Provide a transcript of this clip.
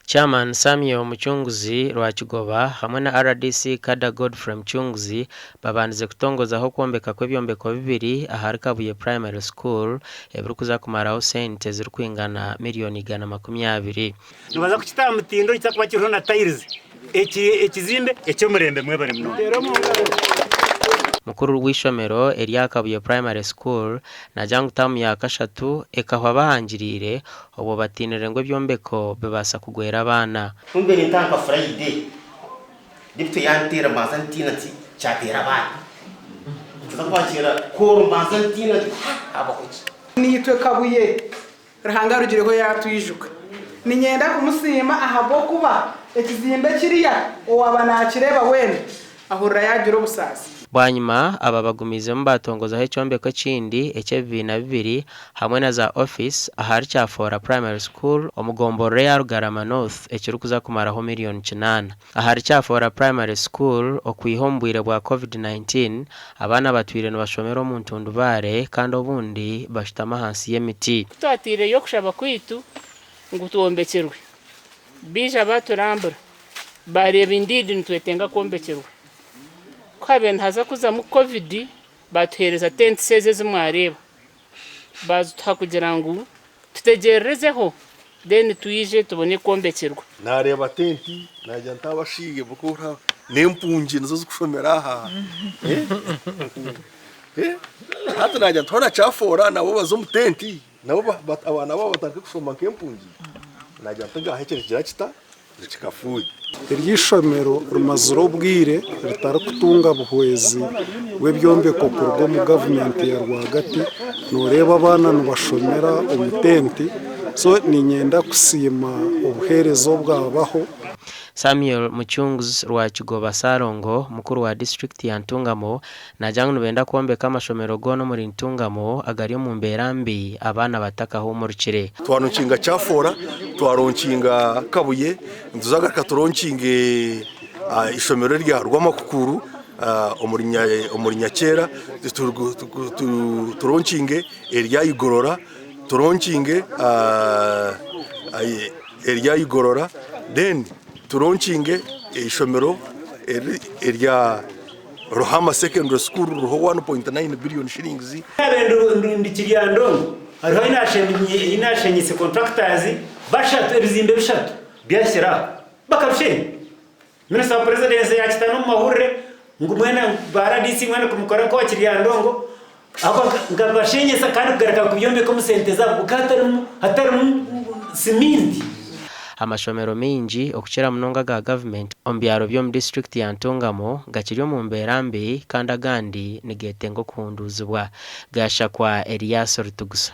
Ceyamaani Sam Mucunguzi rwa Kigoba hamwe na RDC Kada Godfrey Mucunguzi babandize kutongozaho okwombeka kw'ebyombeko bibiri ahari Kabuye Primary School ebiri kuza kumaraho sente ziri kwingana miliyoni 120. Nibaza kukitaba mutindo kitakuba kiriho na tiles ekizimbe eky'omurembe mwe bari muno. Mukuru w'ishomero erya Kabuye Primary School najanga utamu ya kashatu ekahwa bahangirire obo batinire ngo byombeko bibasa kugwera abana. Kumbere ntanka Friday dipto yantera mazantina ti cyatera abana. Tuzakwakira ko mazantina abakuki. Nitwe Kabuye rahanga rugireho yatwijuka. Ninyenda kumusima ahabo kuba ekizimbe kiriya owabana kireba wene ahura yagira obusasi. Bwanyuma aba bagumize mu batongozaho icyombeko kindi eky'ebibiri hamwe na za office ahari cyafora Primary School omugomboro ya Rugarama North ekiri kuza kumaraho miliyoni 9. Ahari cyafora Primary School okwihombwire bwa COVID-19 abana batwire no bashomero mu Ntundubare kandi obundi bashitama hansi y'emiti. Twatire yo kushaba kwitu ngo tuombekerwe bija baturambura bareba indidi ntwetenga kombekerwe kwabe ntaza kuza mu COVID batuhereza tent seze mwareba bazuta kugira ngo tutegererezeho then tuyije tubone kombekerwa nareba tenti najya ntabashige bukura nempungi nazo zikushomera aha hata najya ntona cyafora nabo bazo mu tenti nabo abana babo bataka kushoma kempungi najya ntaga hekereje kita zikafuye Iryishomero rumazuro bwire ritara kutunga buhwezi w'ebyombeko kurwo mu government ya rwagati noreba abana nubashomera umutenti so ninyenda kusima obuherezo bwabaho. Samuel Mucunguzi rwa Kigoba Sarongo mukuru wa district ya Ntungamo najanga nubenda kwombeka amashomero go no muri Ntungamo agari mu mberambi abana batakaho umurikire. Twaronkinga cyafora twaronkinga Kabuye ntuzaga turonkinge ishomero rya rw'amakukuru omuri kera turonkinge erya igorora turonkinge erya igorora then turonkinge ishomero erya Rohama Secondary School ruho 1.9 billion shillings. Ndikiriando hariho inashenyise contractors bashatu ebizimbe bishatu byashyira bakarushenye. Minisitiri wa Presidence yakitana mu mahurire ngo mwena baradisi mwena kumukora ko Kiriandongo ako ngabashenyesa kandi kugaraka kubyombeko mu sente zabo hatari simindi. Amashomero mingi okuchera munonga ga government ombyaro byo mu district ya Ntungamo gakiryo mu mberambi kandi agandi nigetengo kuhunduzibwa gashakwa Elias Rutugusa.